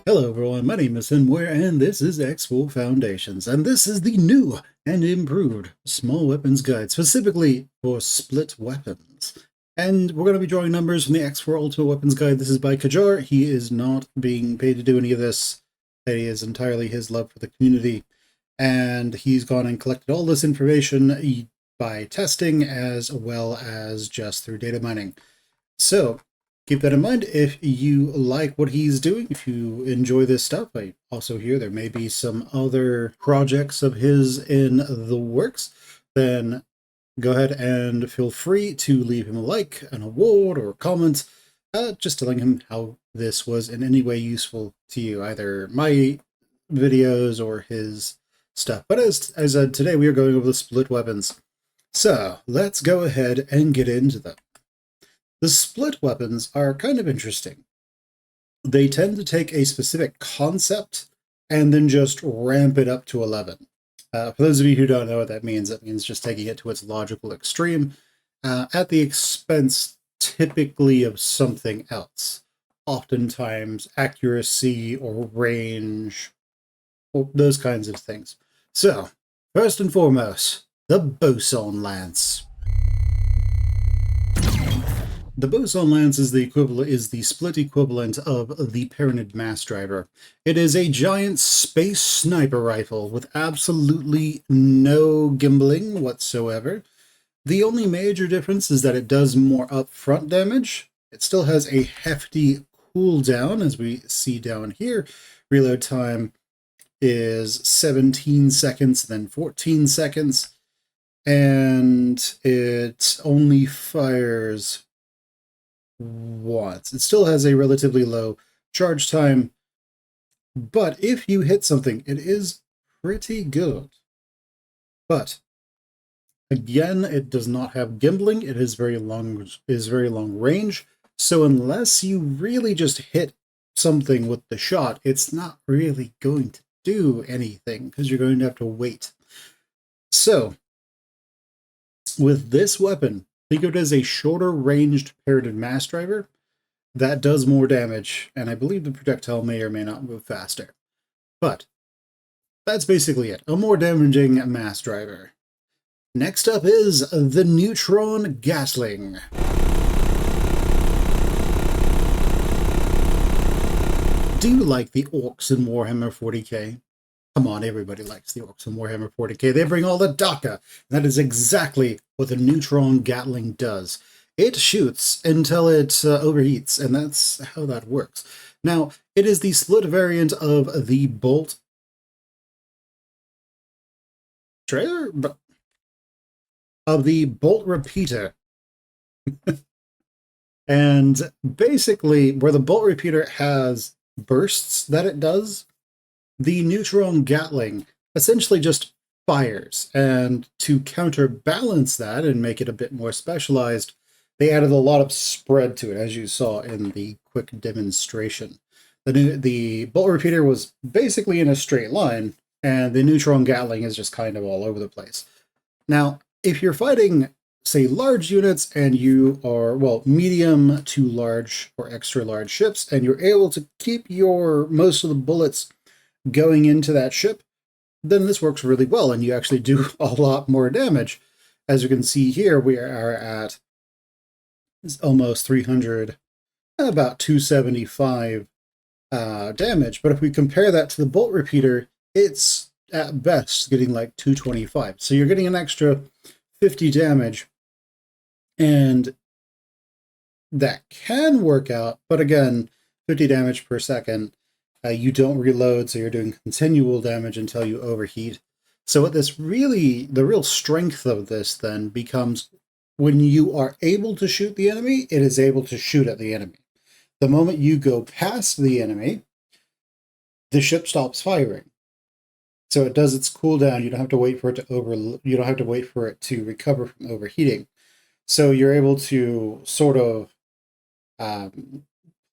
Hello everyone, my name is Muir and this is X4 Foundations, and this is the new and improved Small Weapons Guide, specifically for split weapons. And we're going to be drawing numbers from the X4 Ultimate Weapons Guide. This is by Kajar. He is not being paid to do any of this. It is entirely his love for the community, and he's gone and collected all this information by testing as well as just through data mining. So keep that in mind if you like what he's doing, if you enjoy this stuff. I also hear there may be some other projects of his in the works. Then go ahead and feel free to leave him a like, an award, or a comment, just telling him how this was in any way useful to you, either my videos or his stuff. But as today we are going over the split weapons. So let's go ahead and get into them. The split weapons are kind of interesting. They tend to take a specific concept and then just ramp it up to 11. For those of you who don't know what that means just taking it to its logical extreme at the expense typically of something else. Oftentimes accuracy or range, or those kinds of things. So, first and foremost, the boson lance. The boson lance is the split equivalent of the Pyramid Mass Driver. It is a giant space sniper rifle with absolutely no gimbling whatsoever. The only major difference is that it does more upfront damage. It still has a hefty cooldown, as we see down here. Reload time is 17 seconds, then 14 seconds, and it only fires once. It still has a relatively low charge time, but if you hit something, it is pretty good. But again, it does not have gimbling. It is very long range. So unless you really just hit something with the shot, it's not really going to do anything because you're going to have to wait. So with this weapon, think of it as a shorter ranged Pyramid Mass Driver that does more damage, and I believe the projectile may or may not move faster. But that's basically it, a more damaging mass driver. Next up is the Neutron Gatling. Do you like the orcs in Warhammer 40k? Come on, everybody likes the orcs in Warhammer 40k. They bring all the Daka. That is exactly what the Neutron Gatling does. It shoots until it overheats, and that's how that works. Now, it is the split variant of the Bolt trailer, of the Bolt Repeater. And basically, where the Bolt Repeater has bursts that it does, the Neutron Gatling essentially just fires. And to counterbalance that and make it a bit more specialized, they added a lot of spread to it, as you saw in the quick demonstration. The Bolt Repeater was basically in a straight line, and the Neutron Gatling is just kind of all over the place. Now, if you're fighting, say, large units and you are, well, medium to large or extra large ships, and you're able to keep most of the bullets going into that ship, then this works really well, and you actually do a lot more damage. As you can see here, we are at almost 300, about 275 damage. But if we compare that to the Bolt Repeater, it's at best getting like 225. So you're getting an extra 50 damage, and that can work out, but again, 50 damage per second. You don't reload, so you're doing continual damage until you overheat. So what this really, the real strength of this then becomes when you are able to shoot the enemy, it is able to shoot at the enemy. The moment you go past the enemy, the ship stops firing. So it does its cooldown. You don't have to wait for it to you don't have to wait for it to recover from overheating. So you're able to sort of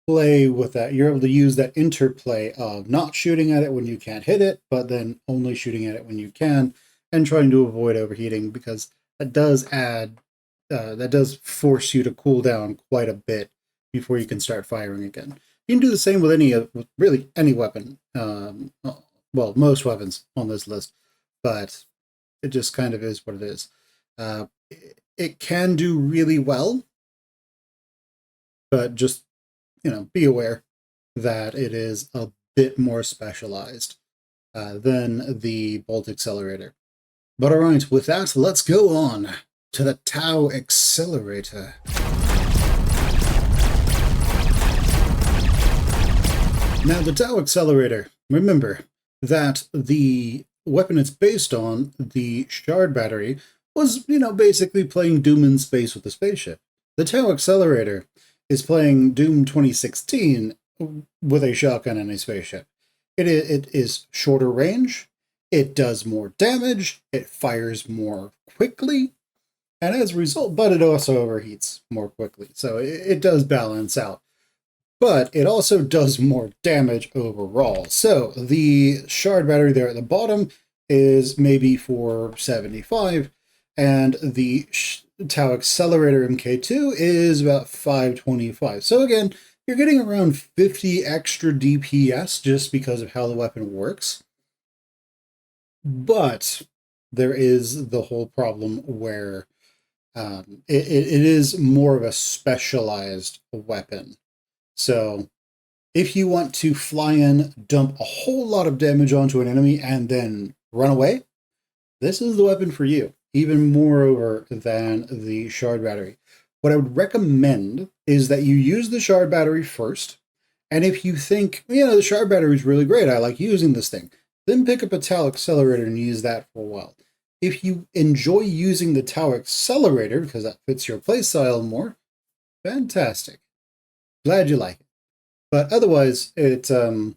play with that. You're able to use that interplay of not shooting at it when you can't hit it, but then only shooting at it when you can, and trying to avoid overheating, because that does force you to cool down quite a bit before you can start firing again. You can do the same with really any weapon. Well, most weapons on this list, but it just kind of is what it is. It can do really well, but just, be aware that it is a bit more specialized than the bolt accelerator. But all right, with that, let's go on to the Tau accelerator. Now, the Tau accelerator, remember that the weapon it's based on, the shard battery, was, basically playing Doom in space with the spaceship. The Tau accelerator is playing Doom 2016 with a shotgun and a spaceship. It is shorter range, it does more damage, it fires more quickly, and as a result, but it also overheats more quickly. So it does balance out. But it also does more damage overall. So the shard battery there at the bottom is maybe 475, and the Tau Accelerator MK2 is about 525. So again, you're getting around 50 extra DPS just because of how the weapon works. But there is the whole problem where it is more of a specialized weapon. So if you want to fly in, dump a whole lot of damage onto an enemy, and then run away, this is the weapon for you, even moreover than the shard battery. What I would recommend is that you use the shard battery first, and if you think, the shard battery is really great, I like using this thing, then pick up a Tau Accelerator and use that for a while. If you enjoy using the Tau Accelerator, because that fits your playstyle more, fantastic. Glad you like it. But otherwise, it can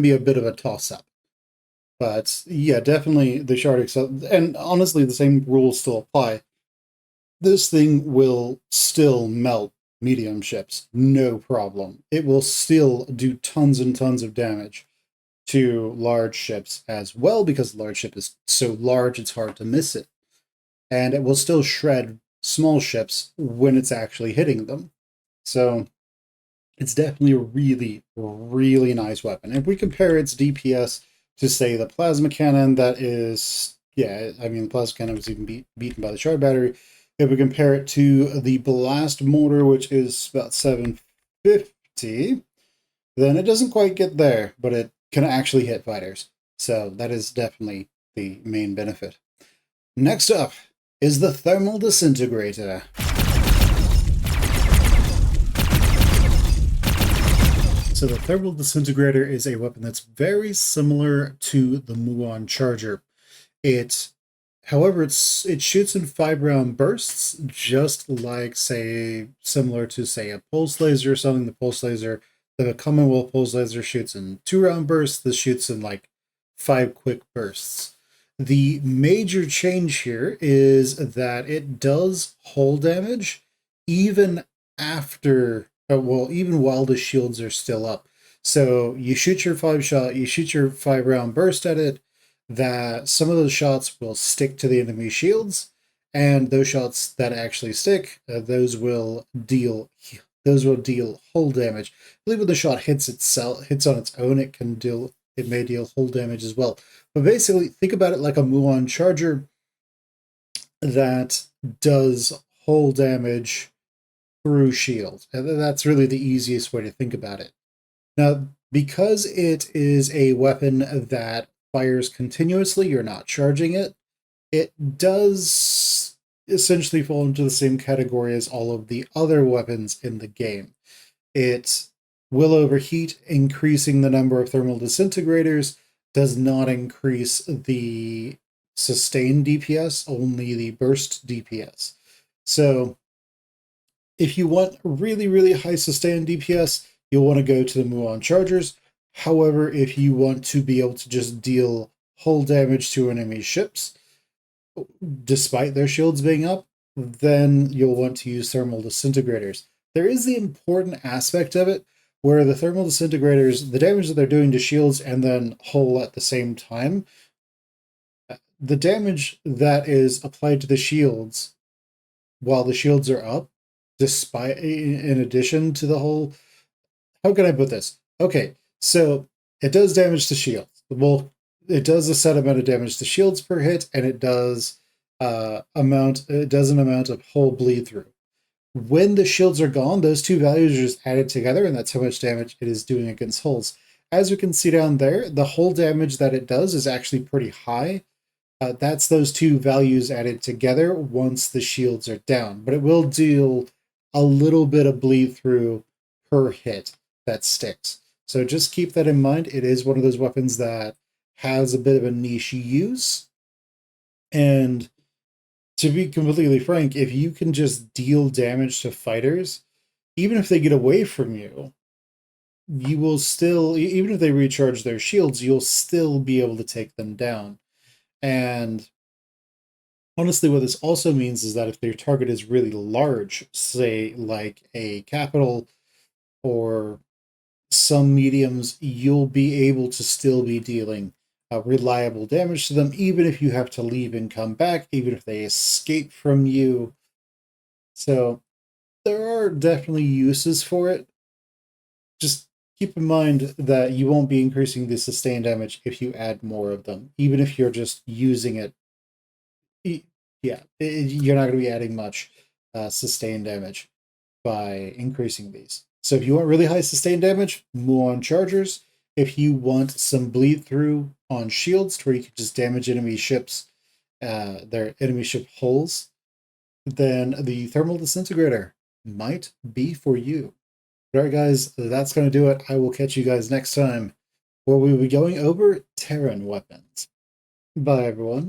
be a bit of a toss-up. But yeah, definitely the shard accelerator, and honestly, the same rules still apply. This thing will still melt medium ships, no problem. It will still do tons and tons of damage to large ships as well, because the large ship is so large it's hard to miss it. And it will still shred small ships when it's actually hitting them. So it's definitely a really, really nice weapon. If we compare its DPS to, say, the plasma cannon, that is, the plasma cannon was even beaten by the shard battery. If we compare it to the blast mortar, which is about 750, then it doesn't quite get there, but it can actually hit fighters. So that is definitely the main benefit. Next up is the thermal disintegrator. So the thermal disintegrator is a weapon that's very similar to the Muon charger. However, it shoots in 5-round bursts, just like, similar to, a pulse laser or something. The pulse laser, the Commonwealth pulse laser shoots in 2-round bursts. This shoots in 5 quick bursts. The major change here is that it does hull damage even after, even while the shields are still up. So you shoot your 5-round burst at it, that some of those shots will stick to the enemy shields, and those shots that actually stick, those will deal hull damage. I believe when the shot hits on its own, it may deal hull damage as well. But basically, think about it like a Muon charger that does hull damage through shield. And that's really the easiest way to think about it. Now, because it is a weapon that fires continuously, you're not charging it, it does essentially fall into the same category as all of the other weapons in the game. It will overheat, increasing the number of thermal disintegrators, does not increase the sustained DPS, only the burst DPS. So if you want really, really high sustained DPS, you'll want to go to the Muon chargers. However, if you want to be able to just deal hull damage to enemy ships, despite their shields being up, then you'll want to use thermal disintegrators. There is the important aspect of it, where the thermal disintegrators, the damage that they're doing to shields and then hull at the same time, the damage that is applied to the shields while the shields are up, in addition to the hull, how can I put this? Okay, so it does damage to shields. Well, it does a set amount of damage to shields per hit, and it does an amount of whole bleed through. When the shields are gone, those two values are just added together, and that's how much damage it is doing against hulls. As we can see down there, the hull damage that it does is actually pretty high. That's those two values added together once the shields are down, but it will deal a little bit of bleed through per hit that sticks. So just keep that in mind. It is one of those weapons that has a bit of a niche use. And to be completely frank, if you can just deal damage to fighters, even if they get away from you, you will still, even if they recharge their shields, you'll still be able to take them down. And honestly, what this also means is that if their target is really large, say like a capital or some mediums, you'll be able to still be dealing reliable damage to them, even if you have to leave and come back, even if they escape from you. So there are definitely uses for it. Just keep in mind that you won't be increasing the sustained damage if you add more of them, even if you're just using it. Yeah, you're not going to be adding much sustained damage by increasing these. So if you want really high sustained damage, more on chargers. If you want some bleed through on shields, to where you can just damage enemy ships, their enemy ship hulls, then the thermal disintegrator might be for you. All right, guys, that's going to do it. I will catch you guys next time, where we will be going over Terran weapons. Bye, everyone.